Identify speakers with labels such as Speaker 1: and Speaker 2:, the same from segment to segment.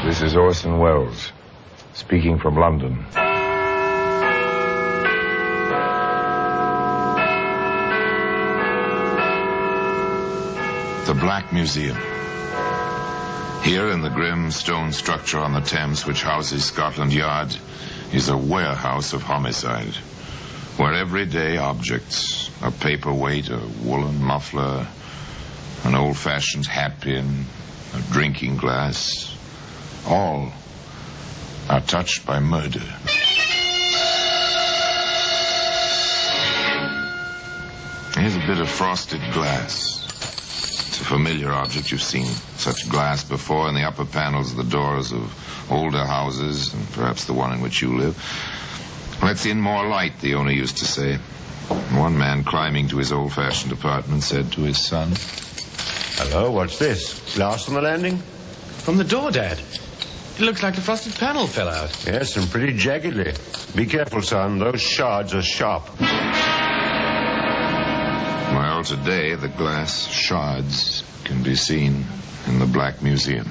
Speaker 1: This is Orson Welles, speaking from London.
Speaker 2: The Black Museum. Here in the grim stone structure on the Thames which houses Scotland Yard is a warehouse of homicide, where everyday objects, a paperweight, a woolen muffler, an old-fashioned hatpin, a drinking glass, all are touched by murder. Here's a bit of frosted glass. It's a familiar object. You've seen such glass before in the upper panels of the doors of older houses, and perhaps the one in which you live. Let's in more light, the owner used to say. One man climbing to his old-fashioned apartment said to his son,
Speaker 3: "Hello, what's this? Glass on the landing?"
Speaker 4: From the door, Dad. It looks like the frosted panel fell out.
Speaker 3: Yes, and pretty jaggedly. Be careful, son. Those shards are sharp.
Speaker 2: Well, today the glass shards can be seen in the Black Museum.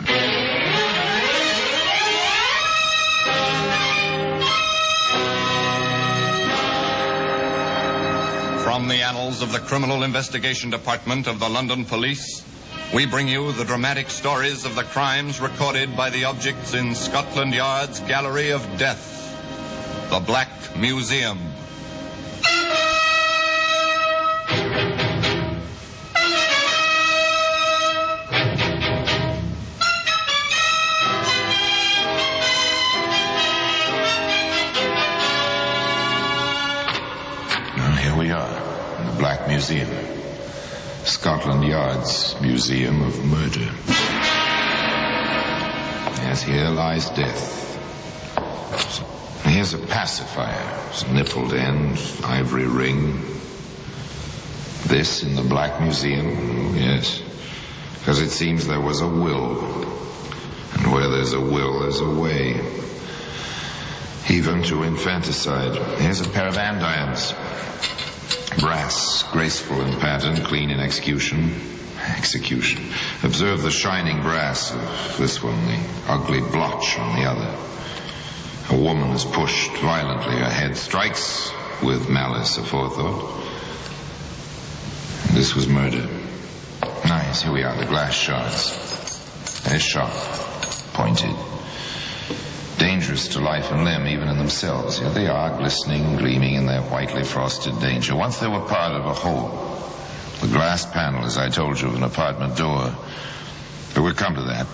Speaker 5: From the annals of the Criminal Investigation Department of the London Police, we bring you the dramatic stories of the crimes recorded by the objects in Scotland Yard's Gallery of Death, the Black Museum.
Speaker 2: Now, here we are in the Black Museum. Scotland Yard's Museum of Murder. Yes, here lies death. Here's a pacifier. It's a nippled end, ivory ring. This in the Black Museum? Yes. Because it seems there was a will. And where there's a will, there's a way. Even to infanticide. Here's a pair of andirons. Brass, graceful in pattern, clean in execution. Observe the shining brass of this one, the ugly blotch on the other. A woman is pushed violently. Her head strikes with malice aforethought. This was murder. Nice, here we are, the glass shards. They're sharp, pointed. Dangerous to life and limb, even in themselves. Here they are, glistening, gleaming in their whitely frosted danger. Once they were part of a whole. The glass panel, as I told you, of an apartment door. But we'll come to that.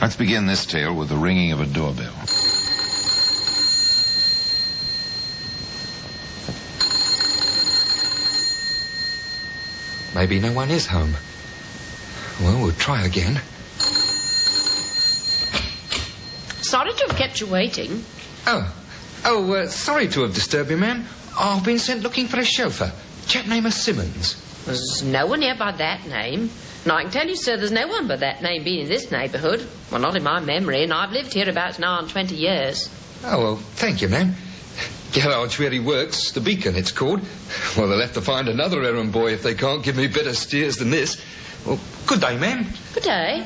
Speaker 2: Let's begin this tale with the ringing of a doorbell.
Speaker 6: Maybe no one is home. Well, we'll try again.
Speaker 7: Sorry to have kept you waiting.
Speaker 6: Sorry to have disturbed you, ma'am. I've been sent looking for a chauffeur. Chap named Simmons.
Speaker 7: There's no one here by that name. And I can tell you, sir, there's no one by that name being in this neighbourhood. Well, not in my memory, and I've lived here about now on 20 years.
Speaker 6: Oh, well, thank you, ma'am. Garage where he works, the Beacon, it's called. Well, they'll have to find another errand boy if they can't give me better steers than this. Well, good day, ma'am.
Speaker 7: Good day.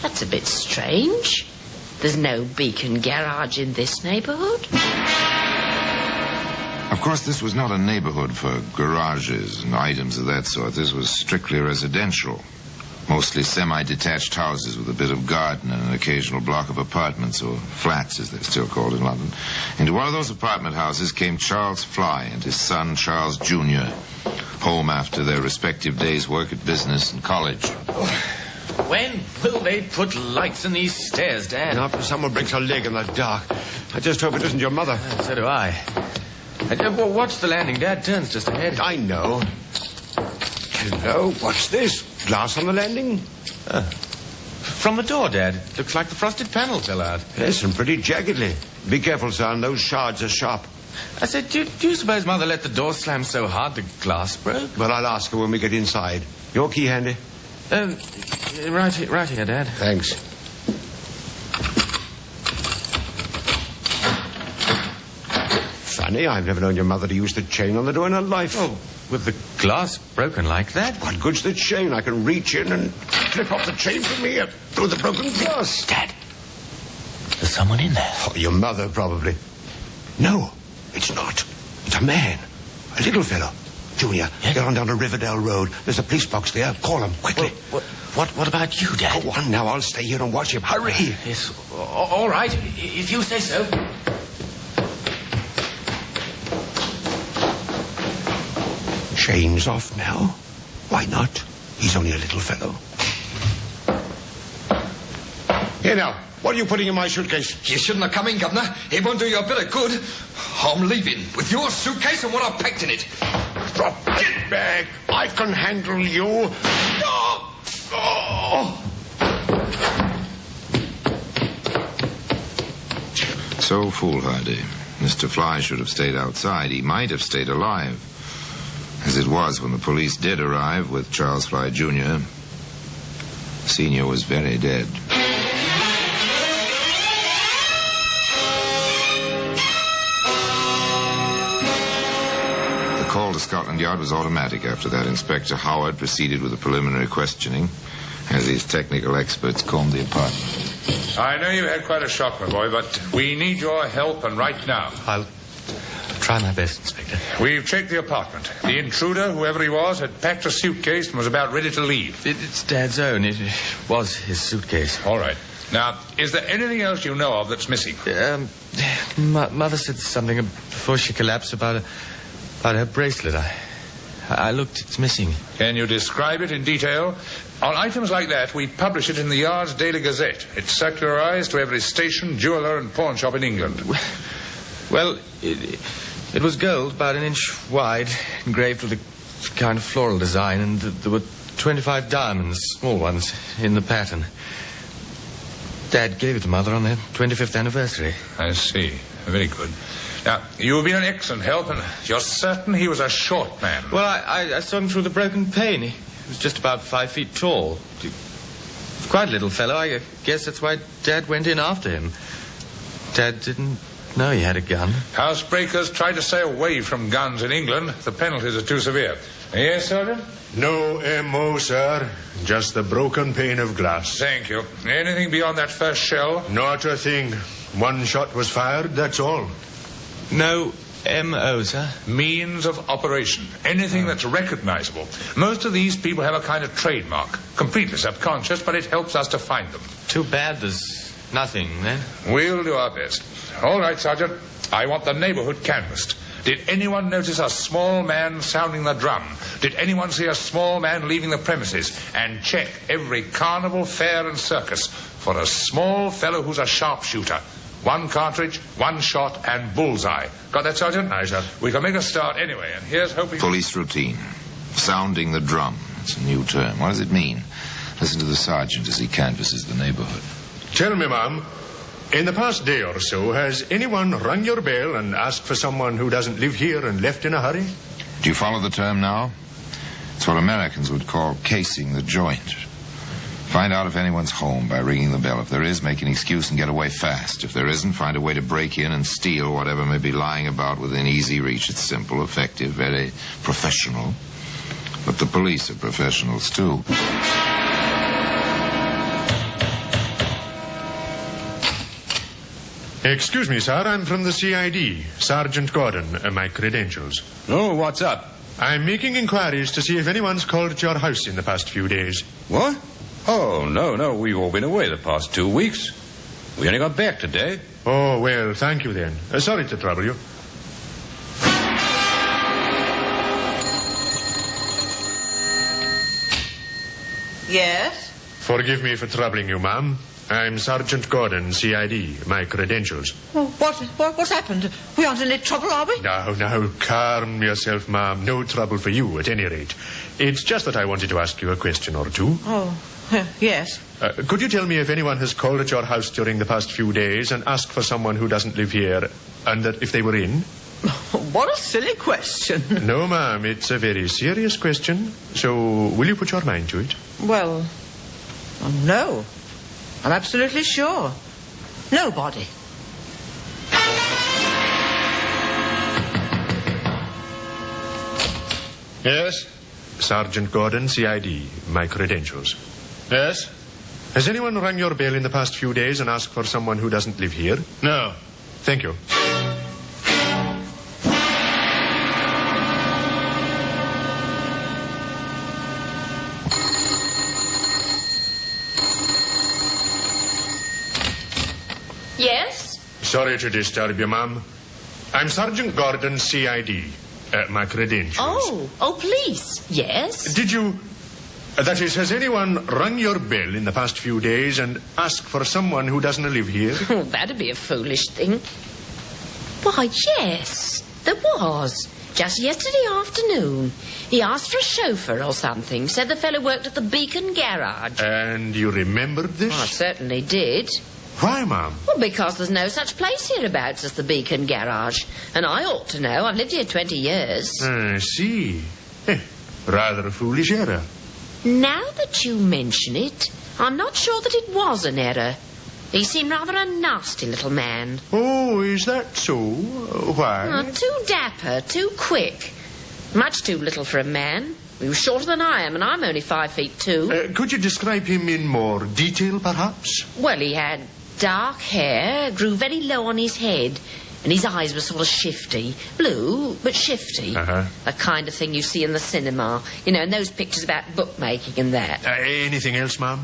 Speaker 7: That's a bit strange. There's no Beacon garage in this neighbourhood.
Speaker 2: Of course, this was not a neighborhood for garages and items of that sort. This was strictly residential. Mostly semi-detached houses with a bit of garden and an occasional block of apartments, or flats as they're still called in London. Into one of those apartment houses came Charles Fly and his son Charles Jr., home after their respective days' work at business and college.
Speaker 4: When will they put lights in these stairs, Dad?
Speaker 3: Not when someone breaks a leg in the dark. I just hope it isn't your mother.
Speaker 4: So do I. Well, watch the landing. Dad turns just ahead.
Speaker 3: I know. Hello, what's this? Glass on the landing?
Speaker 4: From the door, Dad. Looks like the frosted panel fell out.
Speaker 3: Yes, and pretty jaggedly. Be careful, son. Those shards are sharp.
Speaker 4: I said, do you suppose Mother let the door slam so hard the glass broke?
Speaker 3: Well, I'll ask her when we get inside. Your key handy?
Speaker 4: Right here, Dad.
Speaker 3: Thanks. Funny, I've never known your mother to use the chain on the door in her life.
Speaker 4: Oh, with the glass broken like that?
Speaker 3: What good's the chain? I can reach in and... slip off the chain from me through the broken glass.
Speaker 4: Dad, there's someone in there.
Speaker 3: Oh, your mother, probably. No, it's not. It's a man. A little fellow. Junior, get on down to Riverdale Road. There's a police box there. Call him, quickly.
Speaker 4: What about you, Dad?
Speaker 3: Go on now, I'll stay here and watch him. Hurry!
Speaker 4: Yes, all right, if you say so.
Speaker 3: Chains off now. Why not? He's only a little fellow. Here now, what are you putting in my suitcase?
Speaker 6: You shouldn't have come in, Governor. It won't do you a bit of good. I'm leaving with your suitcase and what I've packed in it.
Speaker 3: Drop it back. I can handle you. Oh! Oh!
Speaker 2: So foolhardy. Mr. Fly should have stayed outside. He might have stayed alive. As it was, when the police did arrive with Charles Fly Jr., Senior was very dead. The call to Scotland Yard was automatic. After that, Inspector Howard proceeded with the preliminary questioning as his technical experts combed the apartment.
Speaker 8: I know you had quite a shock, my boy, but we need your help, and right now.
Speaker 4: I'll try my best, Inspector.
Speaker 8: We've checked the apartment. The intruder, whoever he was, had packed a suitcase and was about ready to leave.
Speaker 4: It's Dad's own. It was his suitcase.
Speaker 8: All right. Now, is there anything else you know of that's missing?
Speaker 4: Mother said something before she collapsed about her bracelet. I looked. It's missing.
Speaker 8: Can you describe it in detail? On items like that, we publish it in the Yard's Daily Gazette. It's circularized to every station, jeweller, and pawn shop in England.
Speaker 4: Well, it was gold, about an inch wide, engraved with a kind of floral design, and there were 25 diamonds, small ones, in the pattern. Dad gave it to Mother on their 25th anniversary.
Speaker 8: I see. Very good. Now, you've been an excellent help, and you're certain he was a short man.
Speaker 4: Well, I saw him through the broken pane. He was just about 5 feet tall. Quite a little fellow. I guess that's why Dad went in after him. Dad didn't know he had a gun.
Speaker 8: Housebreakers try to stay away from guns in England. The penalties are too severe. Yes, Sergeant?
Speaker 3: No M.O., sir. Just the broken pane of glass.
Speaker 8: Thank you. Anything beyond that first shell?
Speaker 3: Not a thing. One shot was fired, that's all.
Speaker 4: No M.O., sir?
Speaker 8: Means of operation. Anything that's recognizable. Most of these people have a kind of trademark. Completely subconscious, but it helps us to find them.
Speaker 4: Too bad there's nothing, then.
Speaker 8: We'll do our best. All right, Sergeant. I want the neighborhood canvassed. Did anyone notice a small man sounding the drum? Did anyone see a small man leaving the premises? And check every carnival, fair, and circus for a small fellow who's a sharpshooter. 1 cartridge, 1 shot, and bullseye. Got that, Sergeant?
Speaker 3: Aye, sir.
Speaker 8: We can make a start anyway, and here's hoping...
Speaker 2: Police routine. Sounding the drum. It's a new term. What does it mean? Listen to the sergeant as he canvasses the neighborhood.
Speaker 3: Tell me, ma'am, in the past day or so, has anyone rung your bell and asked for someone who doesn't live here and left in a hurry?
Speaker 2: Do you follow the term now? It's what Americans would call casing the joint. Find out if anyone's home by ringing the bell. If there is, make an excuse and get away fast. If there isn't, find a way to break in and steal whatever may be lying about within easy reach. It's simple, effective, very professional. But the police are professionals, too.
Speaker 3: Excuse me, sir. I'm from the CID. Sergeant Gordon. My credentials.
Speaker 9: Oh, what's up?
Speaker 3: I'm making inquiries to see if anyone's called at your house in the past few days.
Speaker 9: What? Oh, no. We've all been away the past 2 weeks. We only got back today.
Speaker 3: Oh, well, thank you then. Sorry to trouble you.
Speaker 10: Yes?
Speaker 3: Forgive me for troubling you, ma'am. I'm Sergeant Gordon, CID. My credentials.
Speaker 10: Well, what's happened? We aren't in any trouble, are we?
Speaker 3: Now, calm yourself, ma'am. No trouble for you, at any rate. It's just that I wanted to ask you a question or two.
Speaker 10: Oh, yes.
Speaker 3: Could you tell me if anyone has called at your house during the past few days and asked for someone who doesn't live here, and that if they were in?
Speaker 10: What a silly question.
Speaker 3: No, ma'am, it's a very serious question. So, will you put your mind to it?
Speaker 10: Well, no. I'm absolutely sure. Nobody.
Speaker 3: Yes? Sergeant Gordon, CID. My credentials.
Speaker 11: Yes?
Speaker 12: Has anyone rung your bell in the past few days and asked for someone who doesn't live here?
Speaker 11: No.
Speaker 12: Thank you.
Speaker 7: Yes?
Speaker 12: Sorry to disturb you, ma'am. I'm Sergeant Gordon, CID. My credentials.
Speaker 7: Oh, police. Yes?
Speaker 12: Did you... that is, has anyone rung your bell in the past few days and asked for someone who doesn't live here?
Speaker 7: Oh, that'd be a foolish thing. Why, yes, there was. Just yesterday afternoon. He asked for a chauffeur or something. Said the fellow worked at the Beacon Garage.
Speaker 12: And you remembered this?
Speaker 7: I certainly did.
Speaker 12: Why, ma'am?
Speaker 7: Well, because there's no such place hereabouts as the Beacon Garage. And I ought to know. I've lived here 20 years.
Speaker 12: I see. Rather a foolish error.
Speaker 7: Now that you mention it, I'm not sure that it was an error. He seemed rather a nasty little man.
Speaker 12: Oh, is that so? Why?
Speaker 7: Too dapper, too quick. Much too little for a man. He was shorter than I am, and I'm only 5'2".
Speaker 12: Could you describe him in more detail, perhaps?
Speaker 7: Well, he had dark hair, grew very low on his head, and his eyes were sort of shifty. Blue, but shifty. The kind of thing you see in the cinema. You know, in those pictures about bookmaking and that.
Speaker 12: Anything else, ma'am?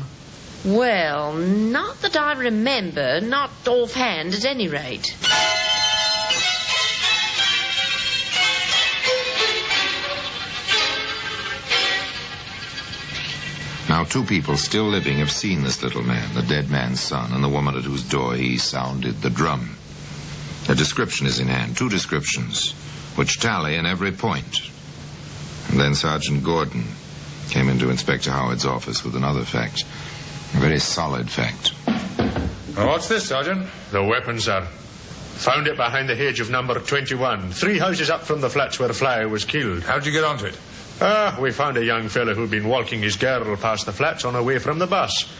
Speaker 7: Well, not that I remember. Not offhand, at any rate.
Speaker 2: Now, two people still living have seen this little man, the dead man's son, and the woman at whose door he sounded the drum. A description is in hand, two descriptions, which tally in every point. And then Sergeant Gordon came into Inspector Howard's office with another fact, a very solid fact.
Speaker 8: What's this, Sergeant?
Speaker 12: The weapon, sir. Found it behind the hedge of number 21, 3 houses up from the flats where Fly was killed.
Speaker 8: How'd you get onto it?
Speaker 12: We found a young fellow who'd been walking his girl past the flats on her way from the bus.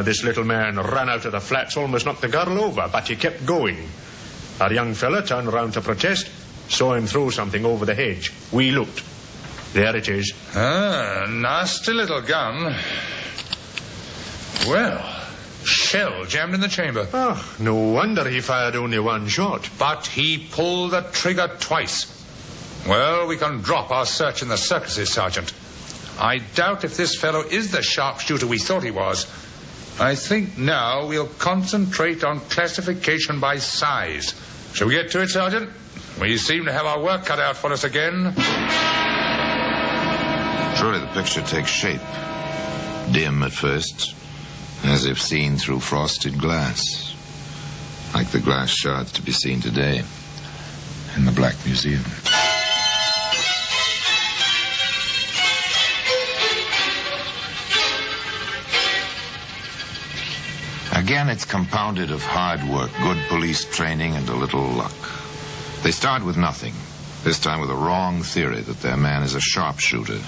Speaker 12: This little man ran out of the flats, almost knocked the girl over, but he kept going. Our young fellow turned round to protest, saw him throw something over the hedge. We looked. There it is.
Speaker 8: Nasty little gun. Well, shell jammed in the chamber.
Speaker 12: No wonder he fired only one shot.
Speaker 8: But he pulled the trigger twice. Well, we can drop our search in the circuses, Sergeant. I doubt if this fellow is the sharpshooter we thought he was. I think now we'll concentrate on classification by size. Shall we get to it, Sergeant? We seem to have our work cut out for us again.
Speaker 2: Surely the picture takes shape. Dim at first, as if seen through frosted glass. Like the glass shards to be seen today in the Black Museum. Again, it's compounded of hard work, good police training, and a little luck. They start with nothing, this time with a wrong theory that their man is a sharpshooter.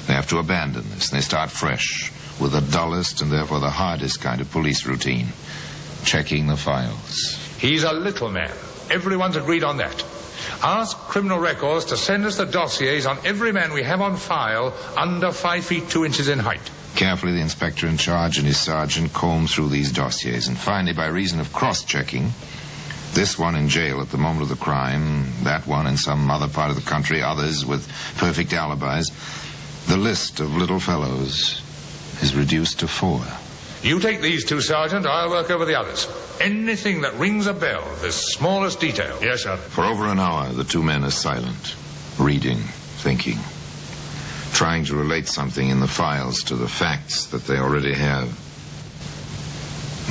Speaker 2: They have to abandon this, and they start fresh with the dullest and therefore the hardest kind of police routine, checking the files.
Speaker 8: He's a little man. Everyone's agreed on that. Ask Criminal Records to send us the dossiers on every man we have on file under 5 feet 2 inches in height.
Speaker 2: Carefully, the inspector in charge and his sergeant comb through these dossiers, and finally, by reason of cross-checking, this one in jail at the moment of the crime, that one in some other part of the country, others with perfect alibis, the list of little fellows is reduced to 4.
Speaker 8: You take these two, Sergeant. I'll work over the others. Anything that rings a bell, the smallest detail.
Speaker 12: Yes, sir.
Speaker 2: For over an hour, the two men are silent, reading, thinking, trying to relate something in the files to the facts that they already have.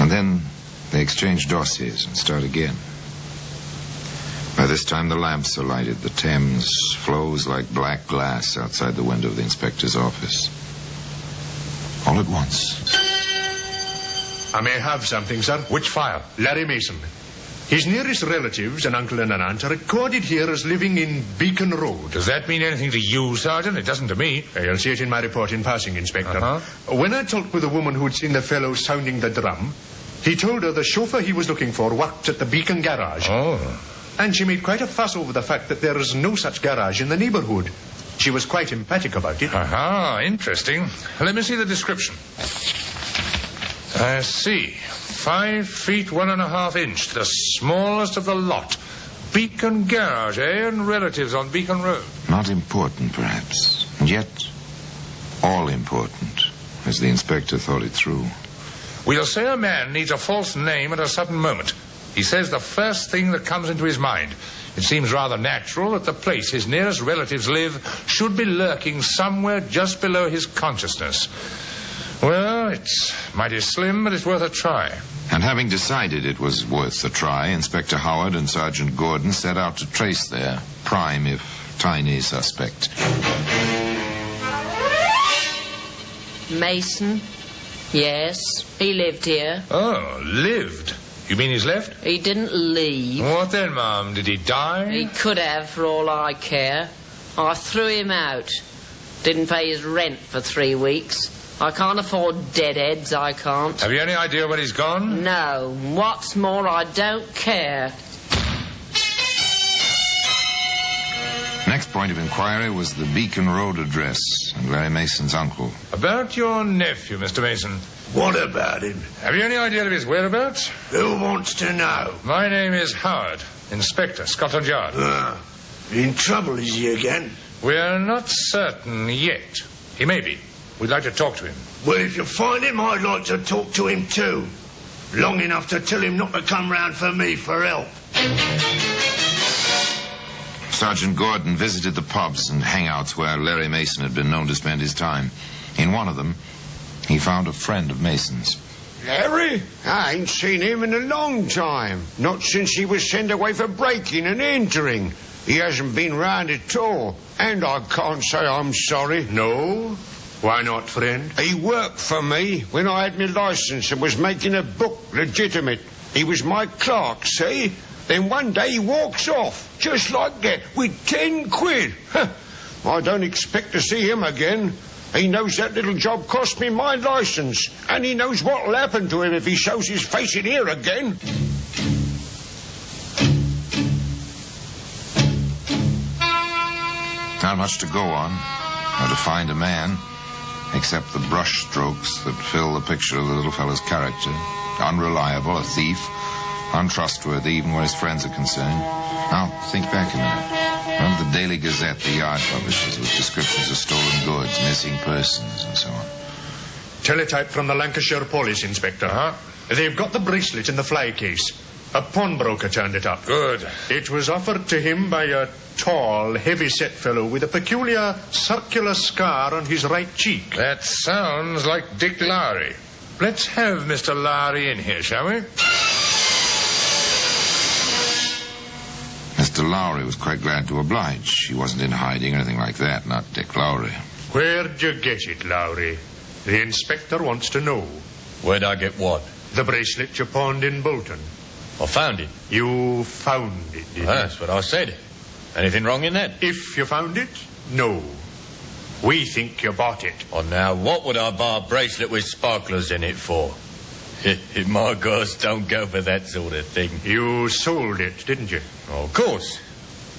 Speaker 2: And then they exchange dossiers and start again. By this time, the lamps are lighted. The Thames flows like black glass outside the window of the inspector's office. All at once.
Speaker 12: I may have something, sir.
Speaker 8: Which file?
Speaker 12: Larry Mason. His nearest relatives, an uncle and an aunt, are recorded here as living in Beacon Road.
Speaker 8: Does that mean anything to you, Sergeant? It doesn't to me.
Speaker 12: You'll see it in my report in passing, Inspector. When I talked with a woman who'd seen the fellow sounding the drum, he told her the chauffeur he was looking for worked at the Beacon Garage. And she made quite a fuss over the fact that there is no such garage in the neighborhood. She was quite emphatic about it.
Speaker 8: Interesting. Let me see the description. I see. 5 feet 1.5 inches, the smallest of the lot. Beacon Garage, eh? And relatives on Beacon Road.
Speaker 2: Not important, perhaps. And yet, all important, as the inspector thought it through.
Speaker 8: We'll say a man needs a false name at a sudden moment. He says the first thing that comes into his mind. It seems rather natural that the place his nearest relatives live should be lurking somewhere just below his consciousness. Well, it's mighty slim, but it's worth a try.
Speaker 2: And having decided it was worth a try, Inspector Howard and Sergeant Gordon set out to trace their prime, if tiny, suspect.
Speaker 7: Mason? Yes, he lived here.
Speaker 8: Oh, lived? You mean he's left?
Speaker 7: He didn't leave.
Speaker 8: What then, Mum? Did he die?
Speaker 7: He could have, for all I care. I threw him out. Didn't pay his rent for 3 weeks. I can't afford deadheads, I can't.
Speaker 8: Have you any idea where he's gone?
Speaker 7: No. What's more, I don't care.
Speaker 2: Next point of inquiry was the Beacon Road address and Larry Mason's uncle.
Speaker 8: About your nephew, Mr. Mason.
Speaker 3: What about him?
Speaker 8: Have you any idea of his whereabouts?
Speaker 3: Who wants to know?
Speaker 8: My name is Howard, Inspector, Scotland Yard.
Speaker 3: In trouble, is he again?
Speaker 8: We're not certain yet. He may be. We'd like to talk to him.
Speaker 3: Well, if you find him, I'd like to talk to him too. Long enough to tell him not to come round for me for help.
Speaker 2: Sergeant Gordon visited the pubs and hangouts where Larry Mason had been known to spend his time. In one of them, he found a friend of Mason's.
Speaker 3: Larry? I ain't seen him in a long time. Not since he was sent away for breaking and entering. He hasn't been round at all. And I can't say I'm sorry.
Speaker 12: No? Why not, friend?
Speaker 3: He worked for me when I had my licence and was making a book legitimate. He was my clerk, see? Then one day he walks off, just like that, with 10 quid. I don't expect to see him again. He knows that little job cost me my licence, and he knows what'll happen to him if he shows his face in here again.
Speaker 2: Not much to go on, or to find a man, except the brush strokes that fill the picture of the little fellow's character. Unreliable, a thief, untrustworthy even where his friends are concerned. Now, think back a minute. Remember the Daily Gazette the Yard publishes with descriptions of stolen goods, missing persons, and so on.
Speaker 12: Teletype from the Lancashire Police, Inspector. They've got the bracelet in the fly case. A pawnbroker turned it up.
Speaker 8: Good.
Speaker 12: It was offered to him by a tall, heavy-set fellow with a peculiar circular scar on his right cheek.
Speaker 8: That sounds like Dick Lowry. Let's have Mr. Lowry in here, shall we?
Speaker 2: Mr. Lowry was quite glad to oblige. He wasn't in hiding or anything like that, not Dick Lowry.
Speaker 12: Where'd you get it, Lowry? The inspector wants to know.
Speaker 11: Where'd I get what?
Speaker 12: The bracelet you pawned in Bolton.
Speaker 11: I found it.
Speaker 12: You found it, didn't you?
Speaker 11: That's what I said. Anything wrong in that?
Speaker 12: If you found it, no. We think you bought it.
Speaker 11: Oh, now, what would I buy a bracelet with sparklers in it for? My girls don't go for that sort of thing.
Speaker 12: You sold it, didn't you?
Speaker 11: Oh, of course.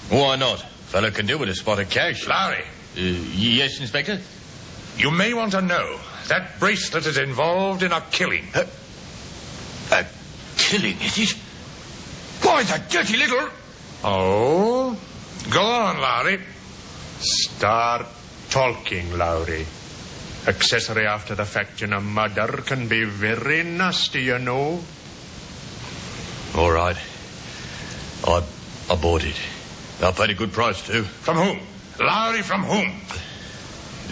Speaker 11: Why not? Fella can do with a spot of cash.
Speaker 8: Lowry.
Speaker 11: Yes, Inspector?
Speaker 8: You may want to know that bracelet is involved in a killing.
Speaker 3: A killing, is it? Why, the dirty little...
Speaker 8: Oh? Go on, Lowry.
Speaker 12: Start talking, Lowry. Accessory after the fact in a murder can be very nasty, you know.
Speaker 11: All right. I bought it. I paid a good price, too.
Speaker 8: From whom? Lowry from whom?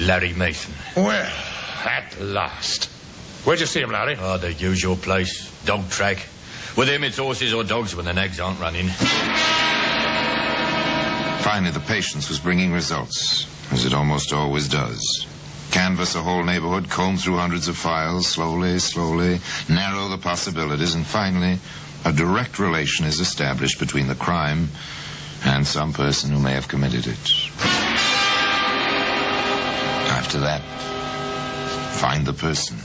Speaker 11: Larry Mason.
Speaker 8: Well, at last. Where'd you see him, Larry?
Speaker 11: Oh, the usual place. Dog track. With him, it's horses or dogs when the nags aren't running.
Speaker 2: Finally, the patience was bringing results, as it almost always does. Canvass a whole neighborhood, comb through hundreds of files, slowly, narrow the possibilities, and finally, a direct relation is established between the crime and some person who may have committed it. After that, find the person.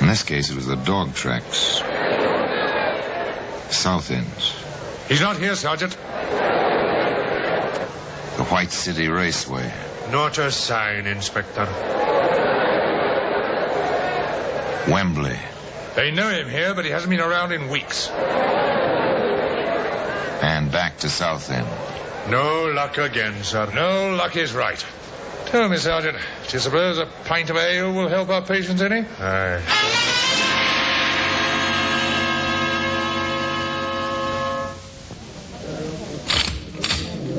Speaker 2: In this case, it was the dog tracks. South End.
Speaker 8: He's not here, Sergeant.
Speaker 2: The White City Raceway.
Speaker 12: Not a sign, Inspector.
Speaker 2: Wembley.
Speaker 8: They know him here, but he hasn't been around in weeks.
Speaker 2: And back to Southend.
Speaker 12: No luck again, sir.
Speaker 8: No luck is right. Tell me, Sergeant, do you suppose a pint of ale will help our patients any?
Speaker 12: Aye.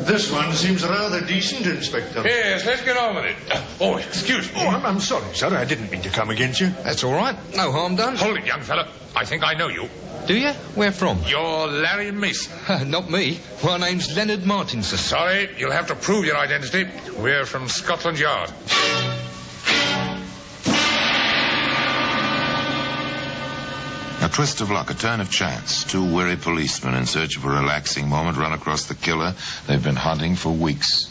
Speaker 12: This one seems rather decent, Inspector.
Speaker 8: Yes, let's get on with it. Oh, excuse me.
Speaker 12: Oh, I'm sorry, sir. I didn't mean to come against you.
Speaker 6: That's all right. No harm done.
Speaker 8: Hold it, young fella. I think I know you.
Speaker 6: Do you? Where from?
Speaker 8: You're Larry Mason.
Speaker 6: Not me. My name's Leonard Martinson.
Speaker 8: Sorry, you'll have to prove your identity. We're from Scotland Yard.
Speaker 2: A twist of luck, a turn of chance. Two weary policemen in search of a relaxing moment run across the killer they've been hunting for weeks.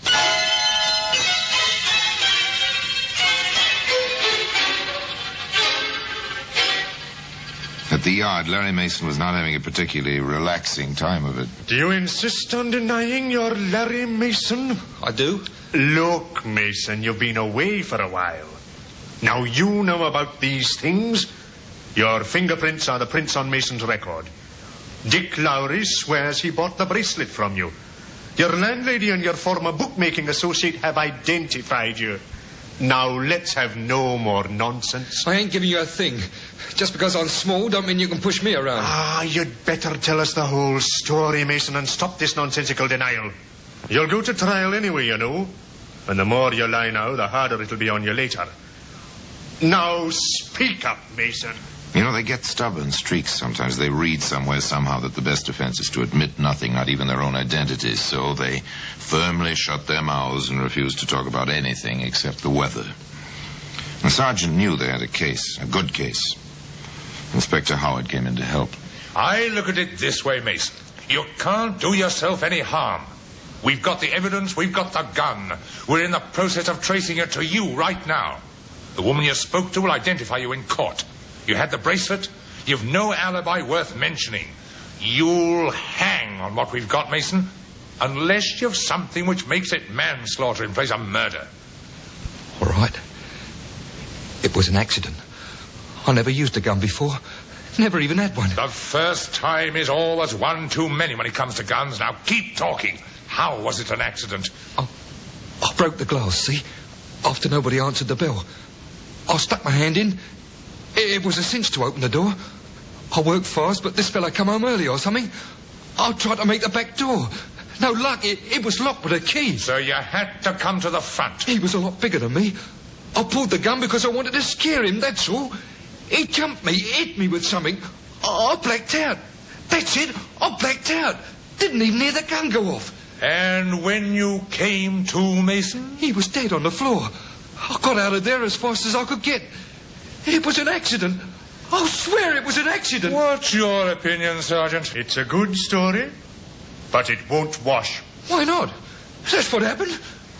Speaker 2: At the yard, Larry Mason was not having a particularly relaxing time of it.
Speaker 12: Do you insist on denying you're Larry Mason?
Speaker 6: I do.
Speaker 12: Look, Mason, you've been away for a while. Now you know about these things. Your fingerprints are the prints on Mason's record. Dick Lowry swears he bought the bracelet from you. Your landlady and your former bookmaking associate have identified you. Now let's have no more nonsense.
Speaker 6: I ain't giving you a thing. Just because I'm small don't mean you can push me around.
Speaker 12: Ah, you'd better tell us the whole story, Mason, and stop this nonsensical denial. You'll go to trial anyway, you know. And the more you lie now, the harder it'll be on you later. Now speak up, Mason.
Speaker 2: You know, they get stubborn streaks sometimes. They read somewhere somehow that the best defense is to admit nothing, not even their own identities. So they firmly shut their mouths and refuse to talk about anything except the weather. The sergeant knew they had a case, a good case. Inspector Howard came in to help.
Speaker 8: I look at it this way, Mason. You can't do yourself any harm. We've got the evidence, we've got the gun. We're in the process of tracing it to you right now. The woman you spoke to will identify you in court. You had the bracelet. You've no alibi worth mentioning. You'll hang on what we've got, Mason, unless you've something which makes it manslaughter in place of murder.
Speaker 6: All right. It was an accident. I never used a gun before. Never even had one.
Speaker 8: The first time is always one too many when it comes to guns. Now keep talking. How was it an accident?
Speaker 6: I broke the glass, see? After nobody answered the bell. I stuck my hand in. It was a cinch to open the door. I worked fast, but this fella come home early or something. I tried to make the back door. No luck. It was locked with a key.
Speaker 8: So you had to come to the front.
Speaker 6: He was a lot bigger than me. I pulled the gun because I wanted to scare him, that's all. He jumped me, hit me with something. I blacked out. That's it. I blacked out. Didn't even hear the gun go off.
Speaker 8: And when you came to, Mason?
Speaker 6: He was dead on the floor. I got out of there as fast as I could get. It was an accident. I swear it was an accident.
Speaker 8: What's your opinion, Sergeant?
Speaker 12: It's a good story, but it won't wash.
Speaker 6: Why not? That's what happened.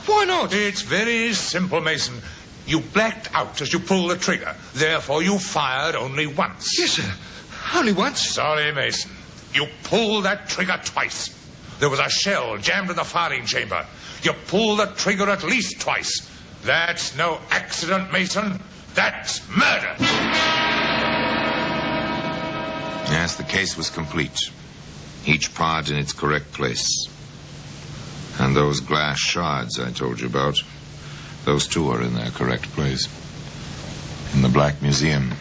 Speaker 6: Why not?
Speaker 8: It's very simple, Mason. You blacked out as you pulled the trigger. Therefore, you fired only once.
Speaker 6: Yes, sir. Only once.
Speaker 8: Sorry, Mason. You pulled that trigger twice. There was a shell jammed in the firing chamber. You pulled the trigger at least twice. That's no accident, Mason. That's murder.
Speaker 2: Yes, the case was complete. Each part in its correct place. And those glass shards I told you about, those too are in their correct place. In the Black Museum.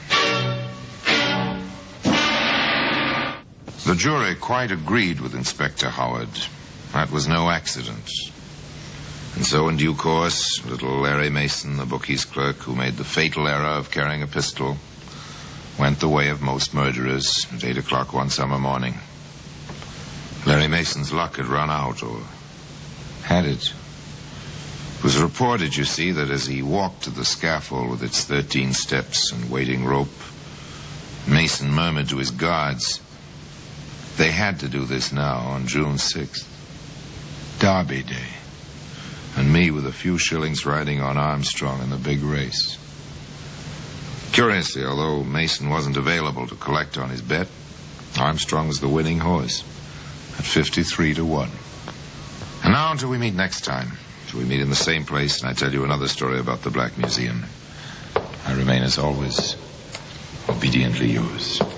Speaker 2: The jury quite agreed with Inspector Howard. That was no accident. And so, in due course, little Larry Mason, the bookie's clerk who made the fatal error of carrying a pistol, went the way of most murderers at 8 o'clock one summer morning. Larry Mason's luck had run out, or had it? It was reported, you see, that as he walked to the scaffold with its 13 steps and waiting rope, Mason murmured to his guards, they had to do this now on June 6th. Derby Day. And me with a few shillings riding on Armstrong in the big race. Curiously, although Mason wasn't available to collect on his bet, Armstrong was the winning horse at 53-1. And now until we meet next time, till we meet in the same place and I tell you another story about the Black Museum, I remain as always, Obediently yours.